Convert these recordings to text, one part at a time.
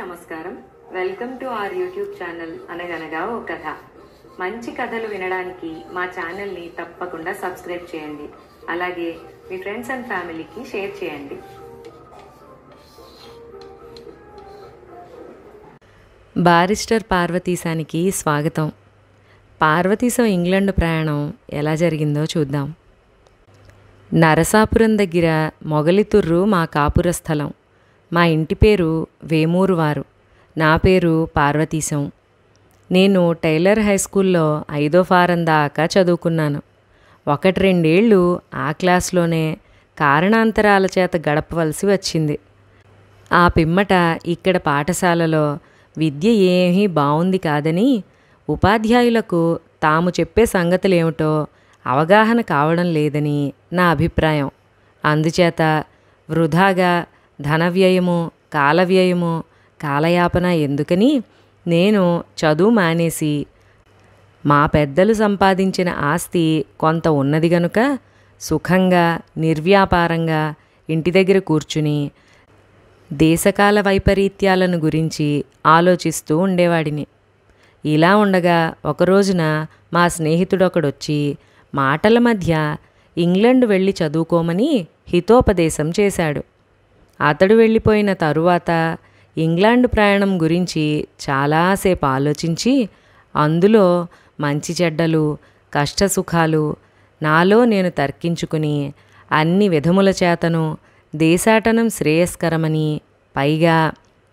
నమస్కారం. Welcome to our YouTube channel అనగనగా ఓ కథ. మంచి కథలు వినడానికి మా ఛానల్ని తప్పకుండా సబ్స్క్రైబ్ చేయండి. అలాగే మీ ఫ్రెండ్స్ అండ్ ఫ్యామిలీకి షేర్ చేయండి. బారిస్టర్ పార్వతీశానికి స్వాగతం. పార్వతీశం ఇంగ్లాండ్ ప్రయాణం ఎలా జరిగిందో చూద్దాం. నరసాపురం దగ్గర మొగలితుర్రు మా కాపుర స్థలం. మా ఇంటి పేరు వేమూరువారు. నా పేరు పార్వతీశం. నేను టైలర్ హై స్కూల్లో 5వ ఫారం దాకా చదువుకున్నాను. 1-2 ఏళ్ళు ఆ క్లాస్లోనే కారణాంతరాల చేత గడపవలసి వచ్చింది. ఆ పిమ్మట ఇక్కడ పాఠశాలలో విద్య ఏమీ బాగుంది కాదని ఉపాధ్యాయులకు తాము చెప్పే సంగతులేమిటో అవగాహన కావడం లేదని నా అభిప్రాయం. అందుచేత వృధాగా ధనవ్యయము, కాలవ్యయము, కాలయాపన ఎందుకని నేను చదువు మానేసి మా పెద్దలు సంపాదించిన ఆస్తి కొంత ఉన్నది గనుక సుఖంగా నిర్వ్యాపారంగా ఇంటి దగ్గర కూర్చుని దేశకాల వైపరీత్యాలను గురించి ఆలోచిస్తూ ఉండేవాడిని. ఇలా ఉండగా ఒకరోజున మా స్నేహితుడొకడొచ్చి మాటల మధ్య ఇంగ్లండ్ వెళ్ళి చదువుకోమని హితోపదేశం చేశాడు. అతడు వెళ్ళిపోయిన తరువాత ఇంగ్లాండ్ ప్రయాణం గురించి చాలాసేపు ఆలోచించి అందులో మంచి చెడ్డలు, కష్టసుఖాలు నాలో నేను తర్కించుకుని అన్ని విధముల చేతను దేశాటనం శ్రేయస్కరమని, పైగా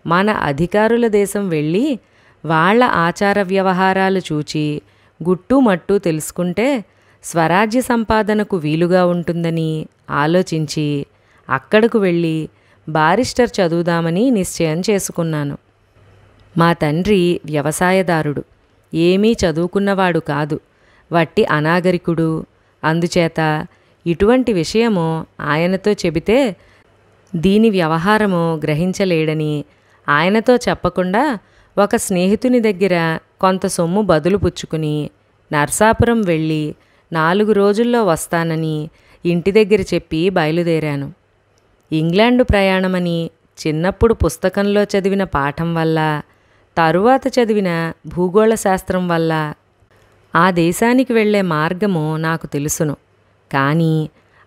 మన అధికారుల దేశం వెళ్ళి వాళ్ల ఆచార వ్యవహారాలు చూచి గుట్టుమట్టు తెలుసుకుంటే స్వరాజ్య సంపాదనకు వీలుగా ఉంటుందని ఆలోచించి అక్కడకు వెళ్ళి బారిస్టర్ చదువుదామని నిశ్చయం చేసుకున్నాను. మా తండ్రి వ్యవసాయదారుడు, ఏమీ చదువుకున్నవాడు కాదు, వట్టి అనాగరికుడు. అందుచేత ఇటువంటి విషయము ఆయనతో చెబితే దీని వ్యవహారము గ్రహించలేడని ఆయనతో చెప్పకుండా ఒక స్నేహితుని దగ్గర కొంత సొమ్ము బదులు పుచ్చుకుని నర్సాపురం వెళ్ళి 4 రోజుల్లో వస్తానని ఇంటి దగ్గర చెప్పి బయలుదేరాను. ఇంగ్లాండు ప్రయాణమని చిన్నప్పుడు పుస్తకంలో చదివిన పాఠం వల్ల, తరువాత చదివిన భూగోళ శాస్త్రం వల్ల ఆ దేశానికి వెళ్ళే మార్గము నాకు తెలుసును. కానీ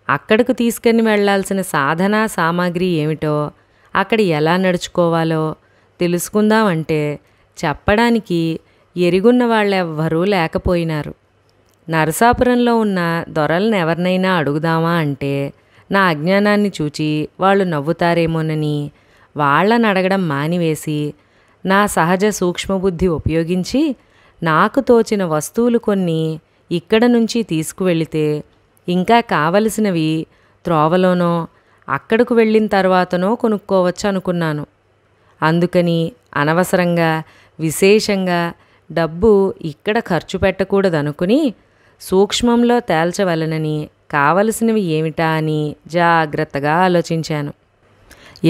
అక్కడకు తీసుకుని వెళ్లాల్సిన సాధనా సామాగ్రి ఏమిటో, అక్కడ ఎలా నడుచుకోవాలో తెలుసుకుందామంటే చెప్పడానికి ఎరుగున్న వాళ్ళెవ్వరూ లేకపోయినారు. నరసాపురంలో ఉన్న దొరలను ఎవరినైనా అడుగుదామా అంటే నా అజ్ఞానాన్ని చూచి వాళ్ళు నవ్వుతారేమోనని వాళ్ళని అడగడం మానివేసి నా సహజ సూక్ష్మబుద్ధి ఉపయోగించి నాకు తోచిన వస్తువులు కొన్ని ఇక్కడ నుంచి తీసుకువెళితే ఇంకా కావలసినవి త్రోవలోనో అక్కడకు వెళ్ళిన తర్వాతనో కొనుక్కోవచ్చు అనుకున్నాను. అందుకని అనవసరంగా విశేషంగా డబ్బు ఇక్కడ ఖర్చు పెట్టకూడదనుకుని సూక్ష్మంలో తేల్చవలనని కావలసినవి ఏమిటా అని జాగ్రత్తగా ఆలోచించాను.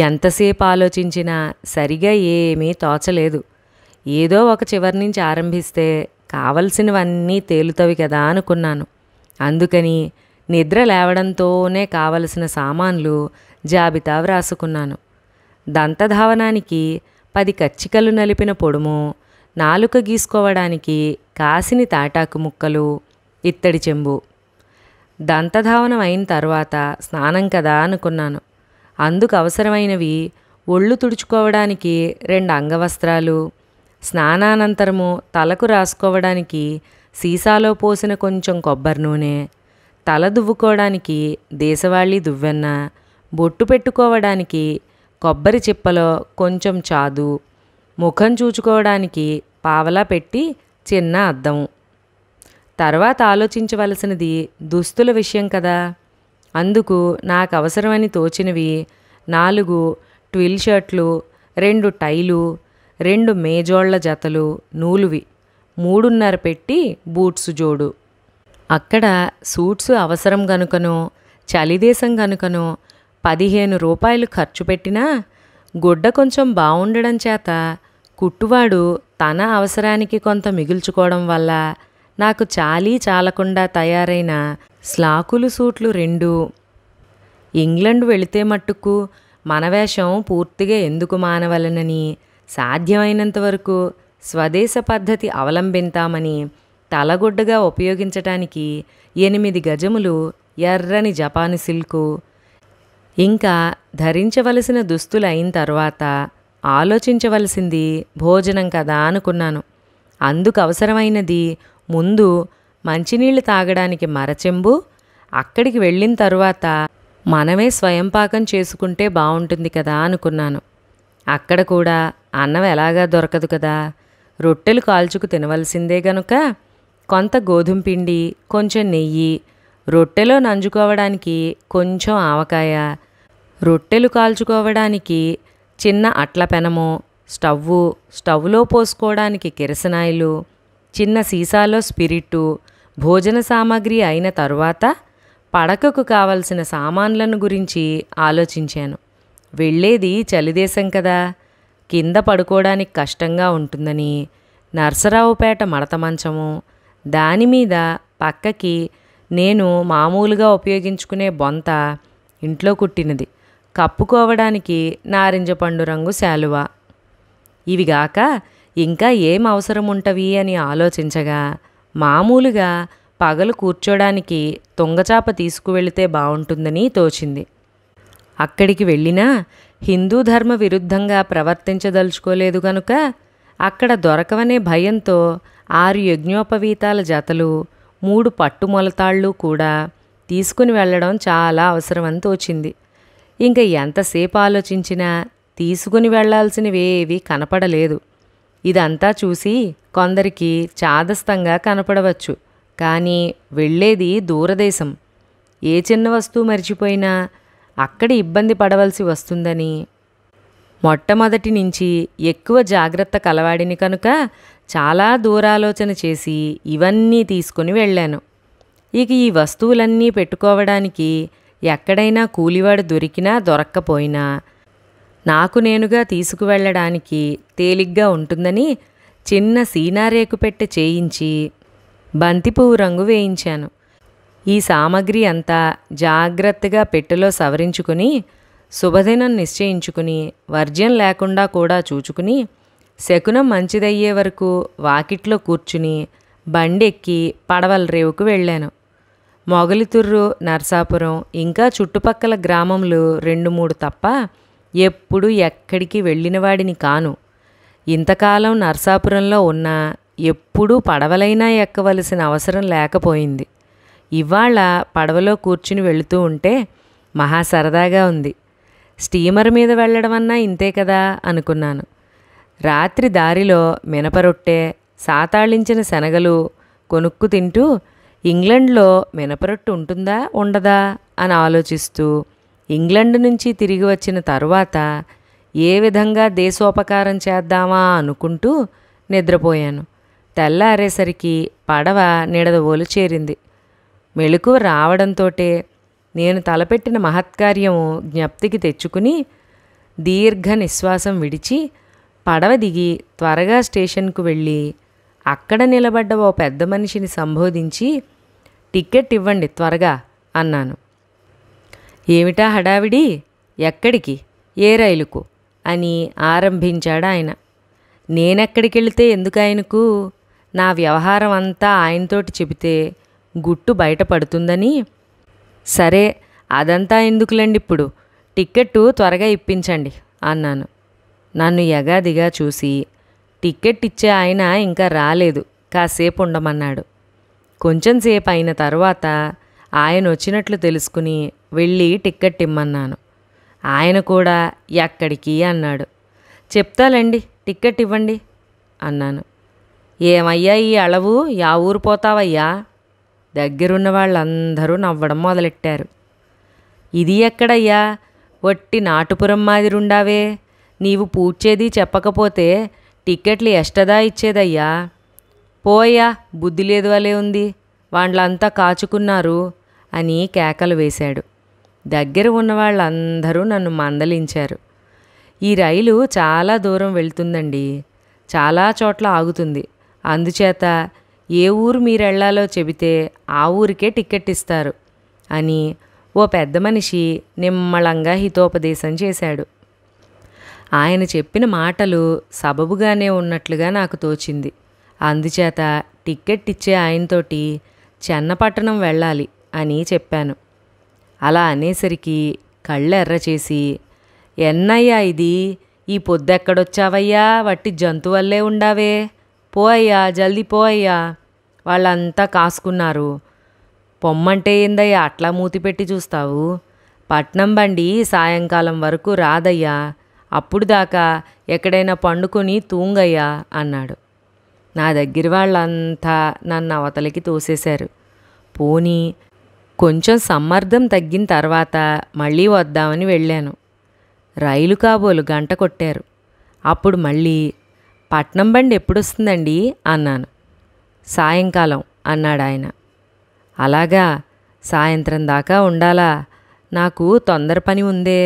ఎంతసేపు ఆలోచించినా సరిగా ఏమీ తోచలేదు. ఏదో ఒక చివరి నుంచి ఆరంభిస్తే కావలసినవన్నీ తేలుతవి కదా అనుకున్నాను. అందుకని నిద్ర లేవడంతోనే కావలసిన సామాన్లు జాబితా వ్రాసుకున్నాను. దంతధావనానికి 10 కచ్చికలు నలిపిన పొడుము, నాలుక గీసుకోవడానికి కాసిని తాటాకు ముక్కలు, ఇత్తడి చెంబు. దంతధావనం అయిన తర్వాత స్నానం కదా అనుకున్నాను. అందుకు అవసరమైనవి ఒళ్ళు తుడుచుకోవడానికి 2 అంగవస్త్రాలు, స్నానానంతరము తలకు రాసుకోవడానికి సీసాలో పోసిన కొంచెం కొబ్బరి నూనె, తల దువ్వుకోవడానికి దేశవాళీ దువ్వెన్న, బొట్టు పెట్టుకోవడానికి కొబ్బరి చిప్పలో కొంచెం చాదు, ముఖం చూచుకోవడానికి పావలా పెట్టి చిన్న అద్దం. తర్వాత ఆలోచించవలసినది దుస్తుల విషయం కదా. అందుకు నాకు అవసరమని తోచినవి 4 ట్విల్ షర్ట్లు, 2 టైలు, 2 మేజోళ్ల జతలు నూలువి, 3.5 పెట్టి బూట్స్ జోడు. అక్కడ సూట్సు అవసరం గనుకనో చలిదేశం గనుకనో 15 రూపాయలు ఖర్చు పెట్టినా గుడ్డ కొంచెం బాగుండడం చేత కుట్టువాడు తన అవసరానికి కొంత మిగుల్చుకోవడం వల్ల నాకు చాలీ చాలకుండా తయారైన స్లాకులు సూట్లు 2. ఇంగ్లండ్ వెళితే మట్టుకు మన వేషం పూర్తిగా ఎందుకు మానవలనని సాధ్యమైనంత వరకు స్వదేశ పద్ధతి అవలంబింతామని తలగుడ్డగా ఉపయోగించటానికి 8 గజములు ఎర్రని జపాను సిల్కు, ఇంకా ధరించవలసిన దుస్తులు అయిన తర్వాత ఆలోచించవలసింది భోజనం కదా అనుకున్నాను. అందుకు అవసరమైనది ముందు మంచినీళ్లు తాగడానికి మరచెంబు, అక్కడికి వెళ్ళిన తరువాత మనమే స్వయంపాకం చేసుకుంటే బాగుంటుంది కదా అనుకున్నాను. అక్కడ కూడా అన్నం ఎలాగా దొరకదు కదా, రొట్టెలు కాల్చుకు తినవలసిందే గనుక కొంత గోధుమ పిండి, కొంచెం నెయ్యి, రొట్టెలో నంజుకోవడానికి కొంచెం ఆవకాయ, రొట్టెలు కాల్చుకోవడానికి చిన్న అట్ల పెనము, స్టవ్లో పోసుకోవడానికి కిరసనాయిలు, చిన్న సీసాలో స్పిరిట్టు, భోజన సామాగ్రి అయిన తరువాత పడకకు కావలసిన సామాన్లను గురించి ఆలోచించాను. వెళ్ళేది చలిదేశం కదా, కింద పడుకోవడానికి కష్టంగా ఉంటుందని నర్సరావుపేట మడత మంచము, దానిమీద పక్కకి నేను మామూలుగా ఉపయోగించుకునే బొంత, ఇంట్లో కుట్టినది, కప్పుకోవడానికి నారింజ పండు రంగు శాలువా. ఇవిగాక ఇంకా ఏం అవసరం ఉంటవి అని ఆలోచించగా మామూలుగా పగలు కూర్చోడానికి తుంగచాప తీసుకువెళితే బాగుంటుందని తోచింది. అక్కడికి వెళ్ళినా హిందూ ధర్మ విరుద్ధంగా ప్రవర్తించదలుచుకోలేదు గనుక అక్కడ దొరకవనే భయంతో 6 యజ్ఞోపవీతాల జతలు, 3 పట్టు మొలతాళ్ళు కూడా తీసుకుని వెళ్ళడం చాలా అవసరమని తోచింది. ఇంకా ఎంతసేపు ఆలోచించినా తీసుకుని వెళ్లాల్సినవేవి కనపడలేదు. ఇదంతా చూసి కొందరికి చాదస్తంగా కనపడవచ్చు, కానీ వెళ్ళేది దూరదేశం, ఏ చిన్న వస్తువు మర్చిపోయినా అక్కడ ఇబ్బంది పడవలసి వస్తుందని మొట్టమొదటి నుంచి ఎక్కువ జాగ్రత్త కలవాడిని కనుక చాలా దూరాలోచన చేసి ఇవన్నీ తీసుకుని వెళ్ళాను. ఇక ఈ వస్తువులన్నీ పెట్టుకోవడానికి ఎక్కడైనా కూలివాడు దొరికినా దొరక్కపోయినా నాకు నేనుగా తీసుకువెళ్ళడానికి తేలిగ్గా ఉంటుందని చిన్న సీనారేకు పెట్టె చేయించి బంతిపువ్వు రంగు వేయించాను. ఈ సామగ్రి అంతా జాగ్రత్తగా పెట్టెలో సవరించుకుని శుభదినం నిశ్చయించుకుని వర్జ్యం లేకుండా కూడా చూచుకుని శకునం మంచిదయ్యే వరకు వాకిట్లో కూర్చుని బండెక్కి పడవల రేవుకు వెళ్ళాను. మొగలితుర్రు, నర్సాపురం ఇంకా చుట్టుపక్కల గ్రామములు 2-3 తప్ప ఎప్పుడు ఎక్కడికి వెళ్ళినవాడిని కాను. ఇంతకాలం నర్సాపురంలో ఉన్నా ఎప్పుడూ పడవలైనా ఎక్కవలసిన అవసరం లేకపోయింది. ఇవాళ పడవలో కూర్చుని వెళుతూ ఉంటే మహా సరదాగా ఉంది. స్టీమర్ మీద వెళ్ళడమన్నా ఇంతే కదా అనుకున్నాను. రాత్రి దారిలో మినపరొట్టె, సాతాళించిన శనగలు కొనుక్కు తింటూ ఇంగ్లండ్లో మినపరొట్టు ఉంటుందా ఉండదా అని ఆలోచిస్తూ ఇంగ్లండ్ నుంచి తిరిగి వచ్చిన తరువాత ఏ విధంగా దేశోపకారం చేద్దామా అనుకుంటూ నిద్రపోయాను. తెల్లారేసరికి పడవ నిడదవోలు చేరింది. మెళుకువ రావడంతోటే నేను తలపెట్టిన మహత్కార్యము జ్ఞప్తికి తెచ్చుకుని దీర్ఘ నిశ్వాసం విడిచి పడవ దిగి త్వరగా స్టేషన్కు వెళ్ళి అక్కడ నిలబడ్డ ఓ పెద్ద మనిషిని సంబోధించి టికెట్ ఇవ్వండి త్వరగా అన్నాను. ఏమిటా హడావిడి, ఎక్కడికి, ఏ రైలుకు అని ఆరంభించాడు ఆయన. నేనెక్కడికెళ్తే ఎందుకు ఆయనకు, నా వ్యవహారం అంతా ఆయనతోటి చెబితే గుట్టు బయటపడుతుందని. సరే అదంతా ఎందుకులేండి, ఇప్పుడు టిక్కెట్టు త్వరగా ఇప్పించండి అన్నాను. నన్ను యగాదిగా చూసి టిక్కెట్ ఇచ్చే ఆయన ఇంకా రాలేదు, కాసేపు ఉండమన్నాడు. కొంచెంసేపు అయిన తర్వాత ఆయన వచ్చినట్లు తెలుసుకుని వెళ్ళి టిక్కెట్ ఇమ్మన్నాను. ఆయన కూడా ఎక్కడికి అన్నాడు. చెప్తాలండి, టిక్కెట్ ఇవ్వండి అన్నాను. ఏమయ్యా ఈ అళవు, యా ఊరు పోతావయ్యా? దగ్గరున్న వాళ్ళందరూ నవ్వడం మొదలెట్టారు. ఇది ఎక్కడయ్యా, వట్టి నాటుపురం మాదిరుండావే, నీవు పూడ్చేది చెప్పకపోతే టిక్కెట్లు ఎష్టదా ఇచ్చేదయ్యా? పోయా, బుద్ధి లేదు వలే ఉంది, వాళ్ళంతా కాచుకున్నారు అని కేకలు వేశాడు. దగ్గర ఉన్న వాళ్ళందరూ నన్ను మందలించారు. ఈ రైలు చాలా దూరం వెళ్తుందండి, చాలా చోట్ల ఆగుతుంది, అందుచేత ఏ ఊరు మీరెళ్లాలో చెబితే ఆ ఊరికే టిక్కెట్ ఇస్తారు అని ఓ పెద్ద మనిషి నిమ్మళంగా హితోపదేశం చేశాడు. ఆయన చెప్పిన మాటలు సబబుగానే ఉన్నట్లుగా నాకు తోచింది. అందుచేత టిక్కెట్ ఇచ్చే ఆయనతోటి చెన్నపట్టణం వెళ్ళాలి అని చెప్పాను. అలా అనేసరికి కళ్ళు ఎర్ర చేసి, ఎన్నయ్యా ఇది, ఈ పొద్దెక్కడొచ్చావయ్యా, వట్టి జంతువల్లే ఉండావే, పో అయ్యా, జల్దీ పో అయ్యా, వాళ్ళంతా కాసుకున్నారు, పొమ్మంటే ఏందయ్యా అట్లా మూతి పెట్టి చూస్తావు, పట్నం బండి సాయంకాలం వరకు రాదయ్యా, అప్పుడు దాకా ఎక్కడైనా పండుకొని తూంగయ్యా అన్నాడు. నా దగ్గర వాళ్ళంతా నన్ను అవతలికి తోసేశారు. పోనీ కొంచెం సమ్మర్దం తగ్గిన తర్వాత మళ్ళీ వద్దామని వెళ్ళాను. రైలు కాబోలు గంట కొట్టారు. అప్పుడు మళ్ళీ, పట్నం బండి ఎప్పుడొస్తుందండి అన్నాను. సాయంకాలం అన్నాడు ఆయన. అలాగా, సాయంత్రం దాకా ఉండాలా, నాకు తొందర పని ఉందే.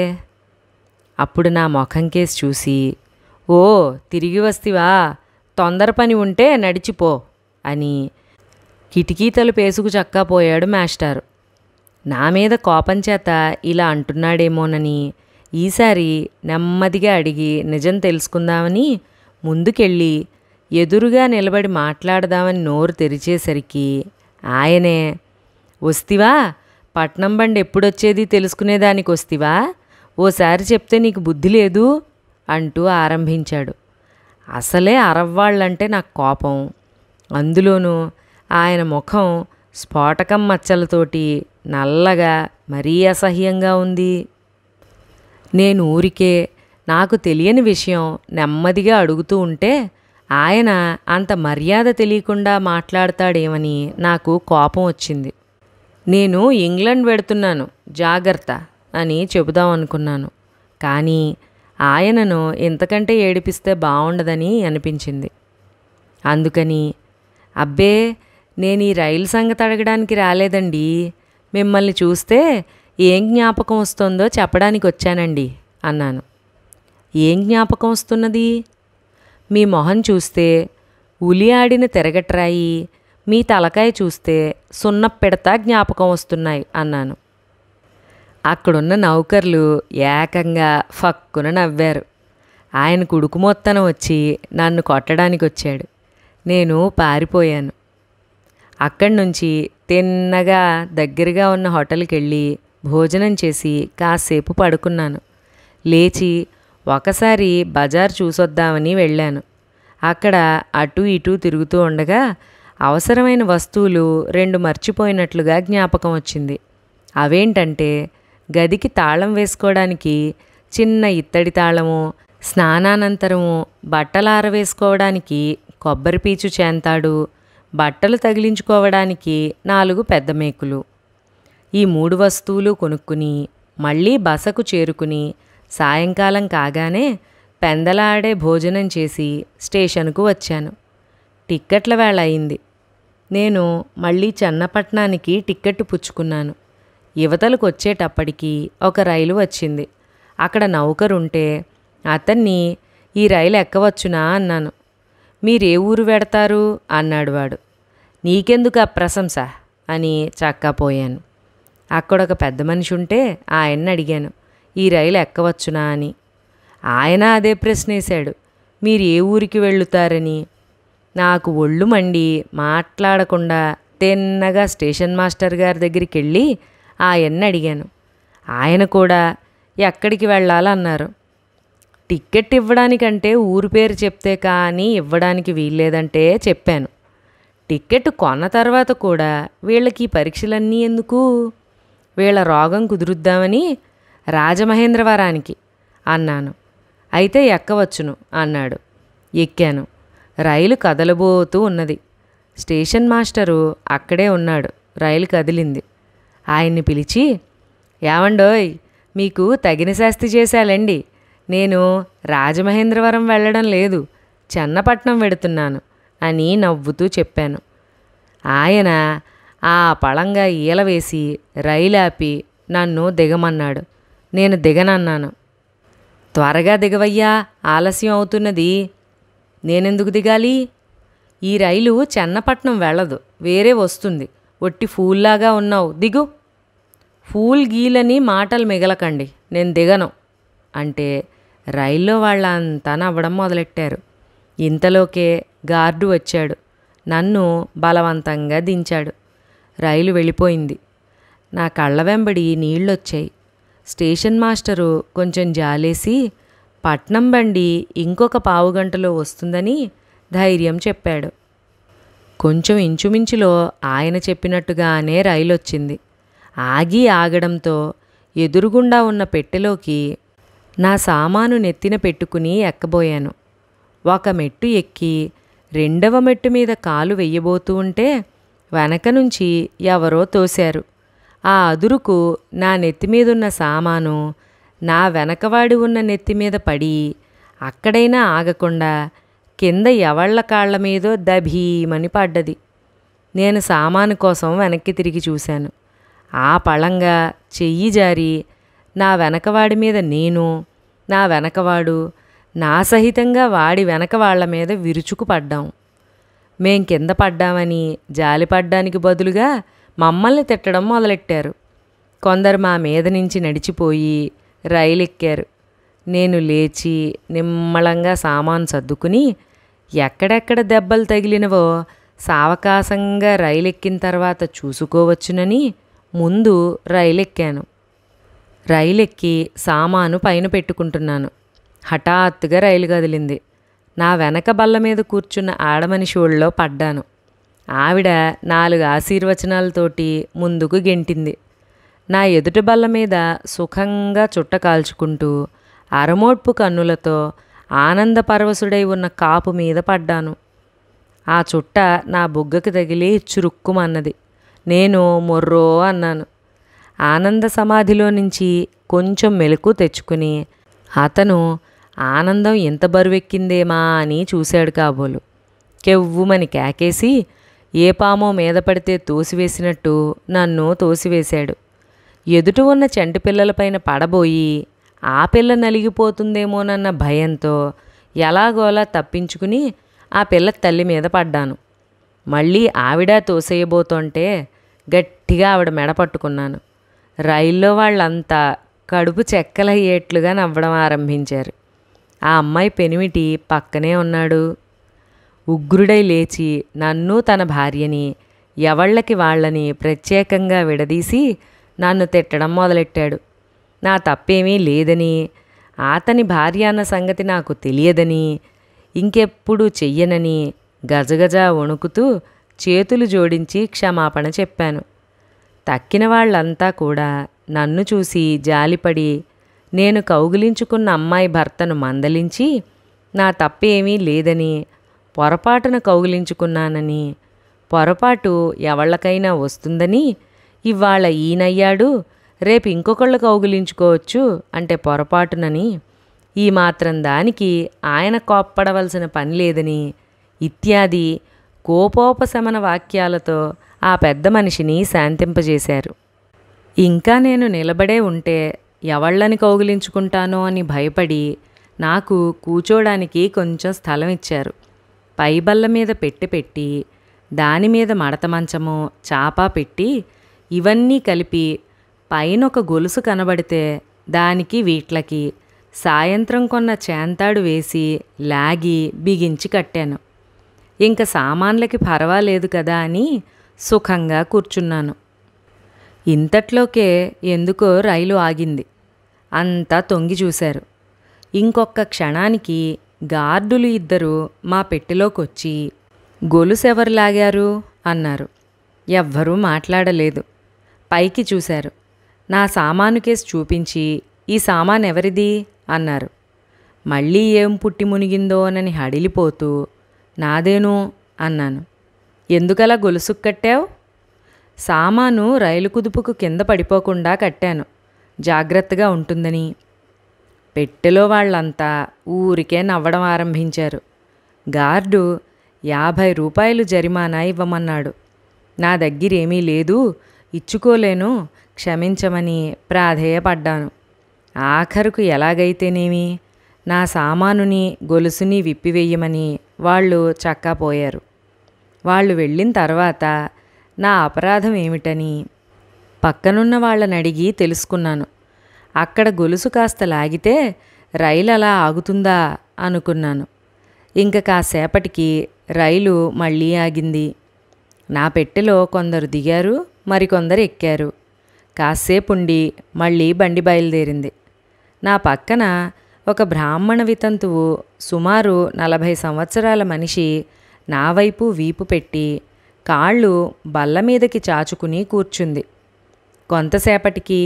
అప్పుడు నా ముఖం కేసి చూసి, ఓ తిరిగి వస్తివా, తొందర పని ఉంటే నడిచిపో అని కిటికీ తలుపేసుకు చక్కా పోయాడు మాస్టారు. నా మీద కోపం చేత ఇలా అంటున్నాడేమోనని ఈసారి నెమ్మదిగా అడిగి నిజం తెలుసుకుందామని ముందుకెళ్ళి ఎదురుగా నిలబడి మాట్లాడదామని నోరు తెరిచేసరికి ఆయనే, వస్తివా, పట్నం బండి ఎప్పుడొచ్చేది తెలుసుకునేదానికి వస్తివా, ఓసారి చెప్తే నీకు బుద్ధి లేదు అంటూ ఆరంభించాడు. అసలే అరవ్వాళ్ళంటే నాకు కోపం. అందులోనూ ఆయన ముఖం స్ఫోటకం మచ్చలతోటి నల్లగా మరీ అసహ్యంగా ఉంది. నేను ఊరికే నాకు తెలియని విషయం నెమ్మదిగా అడుగుతూ ఉంటే ఆయన అంత మర్యాద తెలియకుండా మాట్లాడతాడేమని నాకు కోపం వచ్చింది. నేను ఇంగ్లాండ్ వెడుతున్నాను, జాగ్రత్త అని చెబుదాం అనుకున్నాను. కానీ ఆయనను ఇంతకంటే ఏడిపిస్తే బాగుండదని అనిపించింది. అందుకని, అబ్బే, నేను ఈ రైలు సంగతి అడగడానికి రాలేదండి, మిమ్మల్ని చూస్తే ఏం జ్ఞాపకం వస్తుందో చెప్పడానికి వచ్చానండి అన్నాను. ఏం జ్ఞాపకం వస్తున్నది? మీ మొహం చూస్తే ఉలి ఆడిన తిరగట్రాయి, మీ తలకాయ చూస్తే సున్నపిడత జ్ఞాపకం వస్తున్నాయి అన్నాను. అక్కడున్న నౌకర్లు ఏకంగా ఫక్కున నవ్వారు. ఆయన కుడుకు మొత్తన వచ్చి నన్ను కొట్టడానికి వచ్చాడు. నేను పారిపోయాను. అక్కడి నుంచి తిన్నగా దగ్గరగా ఉన్న హోటల్కి వెళ్ళి భోజనం చేసి కాసేపు పడుకున్నాను. లేచి ఒకసారి బజార్ చూసొద్దామని వెళ్ళాను. అక్కడ అటు ఇటు తిరుగుతూ ఉండగా అవసరమైన వస్తువులు 2 మర్చిపోయినట్లుగా జ్ఞాపకం వచ్చింది. అవేంటంటే, గదికి తాళం వేసుకోవడానికి చిన్న ఇత్తడి తాళము, స్నానానంతరము బట్టలు ఆరవేసుకోవడానికి కొబ్బరిపీచు చేంతాడు, బట్టలు తగిలించుకోవడానికి 4 పెద్ద మేకులు. ఈ 3 వస్తువులు కొనుక్కుని మళ్ళీ బసకు చేరుకుని సాయంకాలం కాగానే పెందలాడే భోజనం చేసి స్టేషన్కు వచ్చాను. టిక్కెట్ల వేళ అయింది. నేను మళ్ళీ చెన్నపట్నానికి టిక్కెట్టు పుచ్చుకున్నాను. యువతలకు వచ్చేటప్పటికి ఒక రైలు వచ్చింది. అక్కడ నౌకరుంటే అతన్ని, ఈ రైలు ఎక్కవచ్చునా అన్నాను. మీరే ఊరు వెడతారు అన్నాడు వాడు. నీకెందుకు ఆ ప్రశంస అని చక్కపోయాను. అక్కడొక పెద్ద మనిషి ఉంటే ఆయన్ని అడిగాను, ఈ రైలు ఎక్కవచ్చునా అని. ఆయన అదే ప్రశ్న వేశాడు, మీరు ఏ ఊరికి వెళ్ళుతారని. నాకు ఒళ్ళు మండి మాట్లాడకుండా తిన్నగా స్టేషన్ మాస్టర్ గారి దగ్గరికి వెళ్ళి ఆయన్ని అడిగాను. ఆయన కూడా ఎక్కడికి వెళ్ళాలన్నారు. టిక్కెట్ ఇవ్వడానికంటే ఊరు పేరు చెప్తే కానీ ఇవ్వడానికి వీల్లేదంటే చెప్పాను. టిక్కెట్ కొన్న తర్వాత కూడా వీళ్ళకి పరీక్షలన్నీ ఎందుకు, వీళ్ళ రోగం కుదురుద్దామని రాజమహేంద్రవరానికి అన్నాను. అయితే ఎక్కవచ్చును అన్నాడు. ఎక్కాను. రైలు కదలబోతూ ఉన్నది. స్టేషన్ మాస్టరు అక్కడే ఉన్నాడు. రైలు కదిలింది. ఆయన్ని పిలిచి, ఏమండోయ్, మీకు తగిన శాస్తి చేశాలండి, నేను రాజమహేంద్రవరం వెళ్ళడం లేదు, చెన్నపట్నం వెడుతున్నాను అని నవ్వుతూ చెప్పాను. ఆయన ఆ పళంగా ఈల వేసి రైలు ఆపి నన్ను దిగమన్నాడు. నేను దిగనన్నాను. త్వరగా దిగవయ్యా, ఆలస్యం అవుతున్నది. నేనెందుకు దిగాలి? ఈ రైలు చెన్నపట్నం వెళ్ళదు, వేరే వస్తుంది. ఒట్టి ఫూల్లాగా ఉన్నావు, దిగు. ఫూల్ గీలని మాటలు మిగలకండి, నేను దిగను అంటే రైల్లో వాళ్ళంతా నవ్వడం మొదలెట్టారు. ఇంతలోకే గార్డు వచ్చాడు. నన్ను బలవంతంగా దించాడు. రైలు వెళ్ళిపోయింది. నా కళ్ళ వెంబడి నీళ్ళొచ్చాయి. స్టేషన్ మాస్టరు కొంచెం జాలేసి పట్నం బండి ఇంకొక పావుగంటలో వస్తుందని ధైర్యం చెప్పాడు. కొంచెం ఇంచుమించులో ఆయన చెప్పినట్టుగానే రైలు వచ్చింది. ఆగడంతో ఎదురుగుండా ఉన్న పెట్టెలోకి నా సామాను నెత్తిన పెట్టుకుని ఎక్కబోయాను. ఒక మెట్టు ఎక్కి రెండవ మెట్టు మీద కాలు వెయ్యబోతూ ఉంటే వెనక నుంచి ఎవరో తోశారు. ఆ అదురుకు నా నెత్తిమీదున్న సామాను నా వెనకవాడి ఉన్న నెత్తిమీద పడి అక్కడైనా ఆగకుండా కింద ఎవళ్ల కాళ్ల మీదో దభీమని పడ్డది. నేను సామాను కోసం వెనక్కి తిరిగి చూశాను. ఆ పళంగా చెయ్యి జారి నా వెనకవాడి మీద నేను, నా వెనకవాడు, నా సహితంగా వాడి వెనక వాళ్ల మీద విరుచుకు పడ్డాం. మేం కింద పడ్డామని జాలిపడ్డానికి బదులుగా మమ్మల్ని తిట్టడం మొదలెట్టారు. కొందరు మా మీద నుంచి నడిచిపోయి రైలెక్కారు. నేను లేచి నిమ్మళంగా సామాను సర్దుకుని ఎక్కడెక్కడ దెబ్బలు తగిలినవో సావకాశంగా రైలెక్కిన తర్వాత చూసుకోవచ్చునని ముందు రైలెక్కాను. రైలెక్కి సామాను పైన పెట్టుకుంటున్నాను. హఠాత్తుగా రైలు కదిలింది. నా వెనక బల్ల మీద కూర్చున్న ఆడమనిషి ఒళ్ళో పడ్డాను. ఆవిడ 4 ఆశీర్వచనాలతోటి ముందుకు గెంటింది. నా ఎదుటి బల్ల మీద సుఖంగా చుట్ట కాల్చుకుంటూ అరమోడ్పు కన్నులతో ఆనందపరవశుడై ఉన్న కాపు మీద పడ్డాను. ఆ చుట్ట నా బుగ్గకు తగిలి చురుక్కుమన్నది. నేను మొర్రో అన్నాను. ఆనంద సమాధిలో నుంచి కొంచెం మెలకు తెచ్చుకుని అతను ఆనందం ఎంత బరువెక్కిందేమా అని చూశాడు కాబోలు. కెవ్వుమని కేకేసి ఏ పామో మీద పడితే తోసివేసినట్టు నన్ను తోసివేశాడు. ఎదుట ఉన్న చంటి పిల్లలపైన పడబోయి ఆ పిల్ల నలిగిపోతుందేమోనన్న భయంతో ఎలాగోలా తప్పించుకుని ఆ పిల్ల తల్లి మీద పడ్డాను. మళ్ళీ ఆవిడ తోసేయబోతుంటే గట్టిగా ఆవిడ మెడ పట్టుకున్నాను. రైల్లో వాళ్ళంతా కడుపు చెక్కలయ్యేట్లుగా నవ్వడం ఆరంభించారు. ఆ అమ్మాయి పెనిమిటి పక్కనే ఉన్నాడు. ఉగ్రుడై లేచి నన్ను తన భార్యని ఎవళ్ళకి వాళ్ళని ప్రత్యేకంగా విడదీసి నన్ను తిట్టడం మొదలెట్టాడు. నా తప్పేమీ లేదని, అతని భార్య అన్న సంగతి నాకు తెలియదని, ఇంకెప్పుడు చెయ్యనని గజగజ వణుకుతూ చేతులు జోడించి క్షమాపణ చెప్పాను. తక్కిన వాళ్ళంతా కూడా నన్ను చూసి జాలిపడి నేను కౌగిలించుకున్న అమ్మాయి భర్తను మందలించి నా తప్పేమీ లేదని, పొరపాటున కౌగిలించుకున్నానని, పొరపాటు ఎవళ్ళకైనా వస్తుందని, ఇవాళ ఈయనయ్యాడు రేపు ఇంకొకళ్ళు కౌగిలించుకోవచ్చు అంటే పొరపాటునని, ఈ మాత్రం దానికి ఆయన కోప్పడవలసిన పని లేదని ఇత్యాది కోపోపశమన వాక్యాలతో ఆ పెద్ద మనిషిని శాంతింపజేశారు. ఇంకా నేను నిలబడే ఉంటే ఎవళ్ళని కౌగిలించుకుంటానో అని భయపడి నాకు కూచోడానికి కొంచెం స్థలం ఇచ్చారు. పైబల్ల మీద పెట్టి దానిమీద మడత మంచము చాపా పెట్టి ఇవన్నీ కలిపి పైన ఒక గొలుసు కనబడితే దానికి వీట్లకి సాయంత్రం కొన్న చేంతాడు వేసి లాగి బిగించి కట్టాను. ఇంక సామాన్లకి పర్వాలేదు కదా అని సుఖంగా కూర్చున్నాను. ఇంతట్లోకే ఎందుకో రైలు ఆగింది. అంతా తొంగి చూశారు. ఇంకొక క్షణానికి గార్డులు 2 మా పెట్టెలోకొచ్చి గొలుసెవరు లాగారు అన్నారు. ఎవ్వరూ మాట్లాడలేదు. పైకి చూశారు. నా సామాను కేసు చూపించి ఈ సామాను ఎవరిది అన్నారు. మళ్ళీ ఏం పుట్టి మునిగిందోనని హడిలిపోతూ నాదేను అన్నాను. ఎందుకలా గొలుసుకు కట్టావు? సామాను రైలు కుదుపుకు కింద పడిపోకుండా కట్టాను, జాగ్రత్తగా ఉంటుందని. పెట్టెలో వాళ్ళంతా ఊరికే నవ్వడం ఆరంభించారు. గార్డు 50 రూపాయలు జరిమానా ఇవ్వమన్నాడు. నా దగ్గరేమీ లేదు, ఇచ్చుకోలేను, క్షమించమని ప్రాధేయపడ్డాను. ఆఖరుకు ఎలాగైతేనేమి నా సామానుని గొలుసుని విప్పివేయమని వాళ్ళు చక్కాపోయారు. వాళ్ళు వెళ్ళిన తర్వాత నా అపరాధం ఏమిటని పక్కనున్న వాళ్ళని అడిగి తెలుసుకున్నాను. అక్కడ గొలుసు కాస్త లాగితే రైలు అలా ఆగుతుందా అనుకున్నాను. ఇంక కాసేపటికి రైలు మళ్ళీ ఆగింది. నా పెట్టెలో కొందరు దిగారు, మరికొందరు ఎక్కారు. కాసేపుండి మళ్ళీ బండి బయలుదేరింది. నా పక్కన ఒక బ్రాహ్మణ వితంతువు సుమారు 40 సంవత్సరాల మనిషి నా వైపు వీపు పెట్టి కాళ్ళు బల్ల మీదకి చాచుకుని కూర్చుంది. కొంతసేపటికి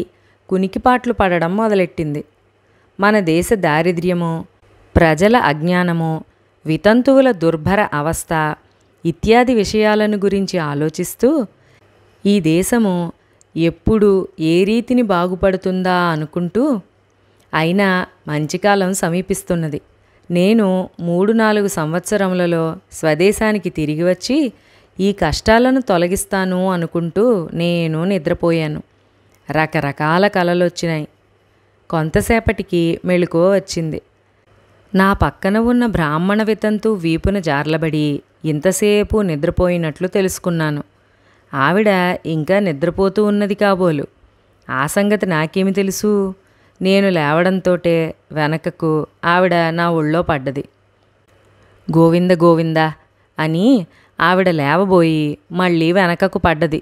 కునికిపాట్లు పడడం మొదలెట్టింది. మన దేశ దారిద్ర్యము, ప్రజల అజ్ఞానము, వితంతువుల దుర్భర అవస్థ ఇత్యాది విషయాలను గురించి ఆలోచిస్తూ ఈ దేశము ఎప్పుడు ఏ రీతిని బాగుపడుతుందా అనుకుంటూ, అయినా మంచికాలం సమీపిస్తున్నది, నేను 3-4 సంవత్సరములలో స్వదేశానికి తిరిగి వచ్చి ఈ కష్టాలను తొలగిస్తాను అనుకుంటూ నేను నిద్రపోయాను. రకరకాల కలలొచ్చినాయి. కొంతసేపటికి మెళుకువ వచ్చింది. నా పక్కన ఉన్న బ్రాహ్మణ వితంతు వీపున జార్లబడి ఇంతసేపు నిద్రపోయినట్లు తెలుసుకున్నాను. ఆవిడ ఇంకా నిద్రపోతూ ఉన్నది కాబోలు. ఆ సంగతి నాకేమి తెలుసు? నేను లేవడంతోటే వెనకకు ఆవిడ నా ఒళ్ళో పడ్డది. గోవింద గోవింద అని ఆవిడ లేవబోయి మళ్ళీ వెనకకు పడ్డది.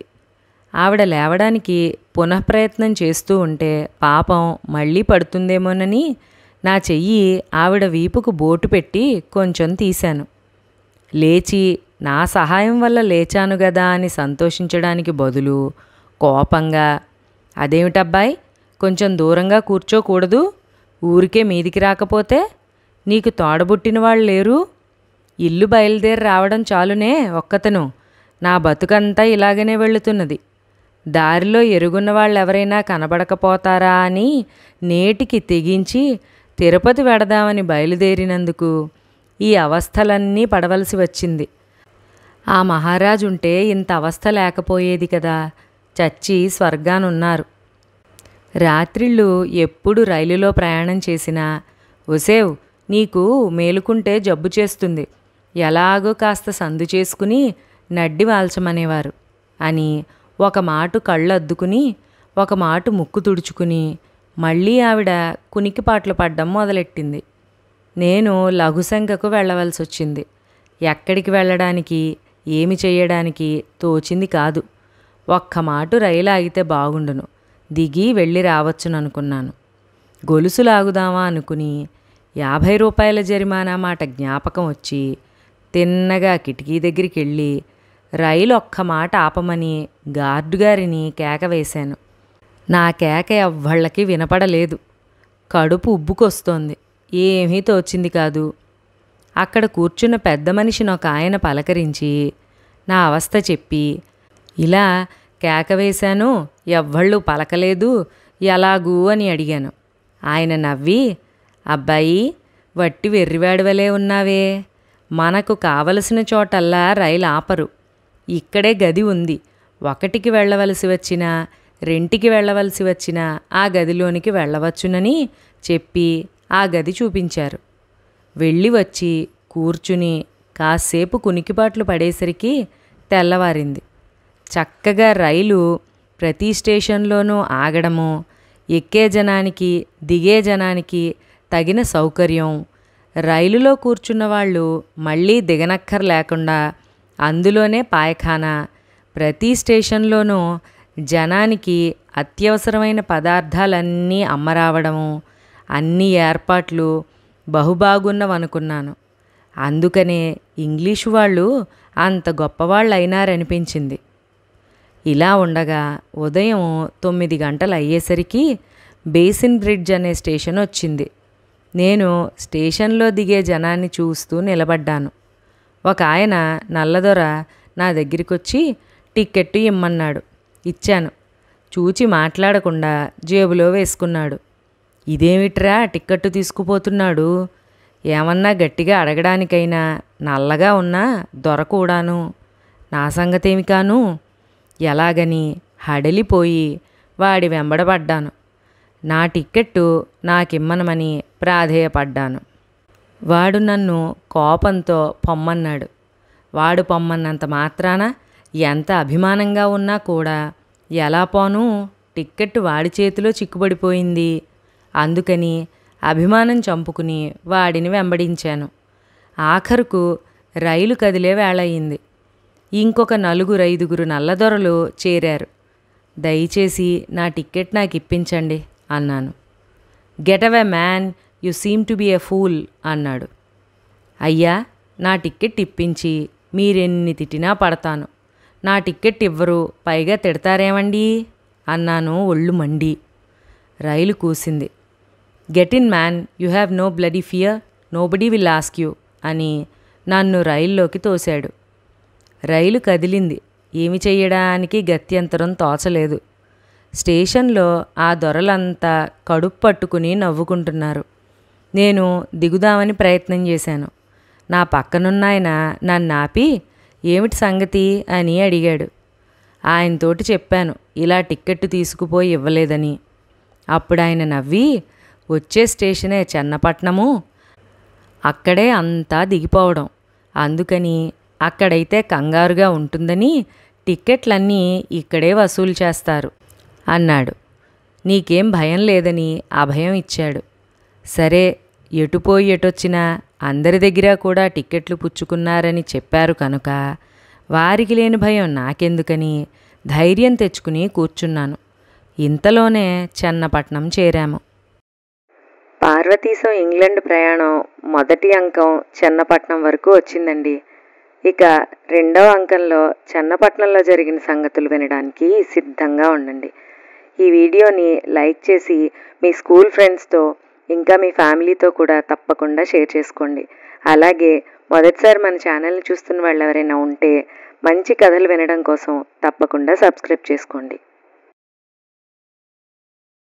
ఆవిడ లేవడానికి పునఃప్రయత్నం చేస్తూ ఉంటే పాపం మళ్ళీ పడుతుందేమోనని నా చెయ్యి ఆవిడ వీపుకు బోటు పెట్టి కొంచెం తీశాను. లేచి నా సహాయం వల్ల లేచాను గదా అని సంతోషించడానికి బదులు కోపంగా, అదేమిటబ్బాయి, కొంచెం దూరంగా కూర్చోకూడదు? ఊరికే మీదికి రాకపోతే? నీకు తోడబుట్టిన వాళ్ళు లేరు? ఇల్లు బయలుదేరి రావడం చాలునే ఒక్కతను. నా బతుకంతా ఇలాగనే వెళుతున్నది. దారిలో ఎరుగున్న వాళ్ళెవరైనా కనబడకపోతారా అని నేటికి తెగించి తిరుపతి వెడదామని బయలుదేరినందుకు ఈ అవస్థలన్నీ పడవలసి వచ్చింది. ఆ మహారాజుంటే ఇంత అవస్థ లేకపోయేది కదా. చచ్చి స్వర్గానున్నారు. రాత్రిళ్ళు ఎప్పుడు రైలులో ప్రయాణం చేసినా, ఒసేవ్, నీకు మేలుకుంటే జబ్బు చేస్తుంది, ఎలాగో కాస్త సందు చేసుకుని నడ్డి వాల్చమనేవారు అని ఒక మాటు కళ్ళు అద్దుకుని ఒక మాటు ముక్కు తుడుచుకుని మళ్ళీ ఆవిడ కునికిపాట్లు పడ్డం మొదలెట్టింది. నేను లఘుశంకకు వెళ్ళవలసి వచ్చింది. ఎక్కడికి వెళ్ళడానికి, ఏమి చెయ్యడానికి తోచింది కాదు. ఒక్క మాటు రైలు ఆగితే బాగుండును, దిగి వెళ్ళి రావచ్చుననుకున్నాను. గొలుసు లాగుదామా అనుకుని 50 రూపాయల జరిమానా మాట జ్ఞాపకం వచ్చి తిన్నగా కిటికీ దగ్గరికి వెళ్ళి రైలు ఒక్క మాట ఆపమని గార్డుగారిని కేక వేశాను. నా కేక ఎవ్వళ్ళకి వినపడలేదు. కడుపు ఉబ్బుకొస్తోంది. ఏమీ తోచింది కాదు. అక్కడ కూర్చున్న పెద్ద మనిషిని ఒక ఆయన పలకరించి నా అవస్థ చెప్పి, ఇలా కేక వేశాను, ఎవ్వళ్ళు పలకలేదు, ఎలాగూ అని అడిగాను. ఆయన నవ్వి, అబ్బాయి, వట్టి వెర్రివాడివలే ఉన్నావే, మనకు కావలసిన చోటల్లా రైలు ఆపరు. ఇక్కడే గది ఉంది. 1కి వెళ్ళవలసి వచ్చినా 2కి వెళ్ళవలసి వచ్చినా ఆ గదిలోనికి వెళ్ళవచ్చునని చెప్పి ఆ గది చూపించారు. వెళ్ళి వచ్చి కూర్చుని కాసేపు కునికిపాట్లు పడేసరికి తెల్లవారింది. చక్కగా రైలు ప్రతి స్టేషన్లోనూ ఆగడము, ఎక్కే జనానికి దిగే జనానికి తగిన సౌకర్యం, రైలులో కూర్చున్న వాళ్ళు మళ్ళీ దిగనక్కర్లేకుండా అందులోనే పాయఖానా, ప్రతి స్టేషన్లోనూ జనానికి అత్యవసరమైన పదార్థాలన్నీ అమ్మరావడము, అన్ని ఏర్పాట్లు బహుబాగున్నవనుకున్నాను. అందుకనే ఇంగ్లీషు వాళ్ళు అంత గొప్పవాళ్ళు అయినారనిపించింది. ఇలా ఉండగా ఉదయం 9 గంటలు అయ్యేసరికి బేసిన్ బ్రిడ్జ్ అనే స్టేషన్ వచ్చింది. నేను స్టేషన్లో దిగే జనాన్ని చూస్తూ నిలబడ్డాను. ఒక ఆయన నల్లదొర నా దగ్గరికొచ్చి టిక్కెట్టు ఇమ్మన్నాడు. ఇచ్చాను. చూచి మాట్లాడకుండా జేబులో వేసుకున్నాడు. ఇదేమిట్రా టిక్కెట్టు తీసుకుపోతున్నాడు? ఏమన్నా గట్టిగా అడగడానికైనా నల్లగా ఉన్నా దొర కూడాను. నా సంగతేమి కాను? ఎలాగని హడలిపోయి వాడి వెంబడబడ్డాను. నా టిక్కెట్టు నాకిమ్మనమని ప్రాధేయపడ్డాను. వాడు నన్ను కోపంతో పొమ్మన్నాడు. వాడు పొమ్మన్నంత మాత్రాన ఎంత అభిమానంగా ఉన్నా కూడా ఎలా పోను? టిక్కెట్టు వాడి చేతిలో చిక్కుబడిపోయింది. అందుకని అభిమానం చంపుకుని వాడిని వెంబడించాను. ఆఖరుకు రైలు కదిలే వేళయింది. ఇంకొక 4-5 నల్లదొరలు చేరారు. దయచేసి నా టిక్కెట్ నాకు ఇప్పించండి అన్నాను. Get away man, you seem to be a fool అన్నాడు. అయ్యా, నా టిక్కెట్ ఇప్పించి మీరెన్ని తిట్టినా పడతాను. నా టిక్కెట్ ఇవ్వరు, పైగా తిడతారేమండి అన్నాను ఒళ్ళు మండి. రైలు కూసింది. Get in man, you have no bloody fear, nobody will ask you అని నన్ను రైల్లోకి తోశాడు. రైలు కదిలింది. ఏమి చెయ్యడానికి గత్యంతరం తోచలేదు. స్టేషన్లో ఆ దొరలంతా కడుపు పట్టుకుని నవ్వుకుంటున్నారు. నేను దిగుదామని ప్రయత్నం చేశాను. నా పక్కనున్నాయన నన్ను ఆపి ఏమిటి సంగతి అని అడిగాడు. ఆయనతోటి చెప్పాను ఇలా టిక్కెట్ తీసుకుపోయి ఇవ్వలేదని. అప్పుడు ఆయన నవ్వి, వచ్చే స్టేషనే చెన్నపట్నము, అక్కడే అంతా దిగిపోవడం, అందుకని అక్కడైతే కంగారుగా ఉంటుందని టిక్కెట్లన్నీ ఇక్కడే వసూలు చేస్తారు అన్నాడు. నీకేం భయం లేదని అభయం ఇచ్చాడు. సరే, ఎటుపోయి ఎటొచ్చినా అందరి దగ్గర కూడా టిక్కెట్లు పుచ్చుకున్నారని చెప్పారు కనుక వారికి లేని భయం నాకెందుకని ధైర్యం తెచ్చుకుని కూర్చున్నాను. ఇంతలోనే చెన్నపట్నం చేరాము. పార్వతీశం ఇంగ్లండ్ ప్రయాణం మొదటి అంకం చెన్నపట్నం వరకు వచ్చిందండి. ఇక రెండవ అంకంలో చెన్నపట్నంలో జరిగిన సంగతులు వినడానికి సిద్ధంగా ఉండండి. ఈ వీడియోని లైక్ చేసి మీ స్కూల్ ఫ్రెండ్స్తో ఇంకా మీ ఫ్యామిలీతో కూడా తప్పకుండా షేర్ చేసుకోండి. అలాగే మొదటిసారి మన ఛానల్ని చూస్తున్న వాళ్ళు ఎవరైనా ఉంటే మంచి కథలు వినడం కోసం తప్పకుండా సబ్స్క్రైబ్ చేసుకోండి.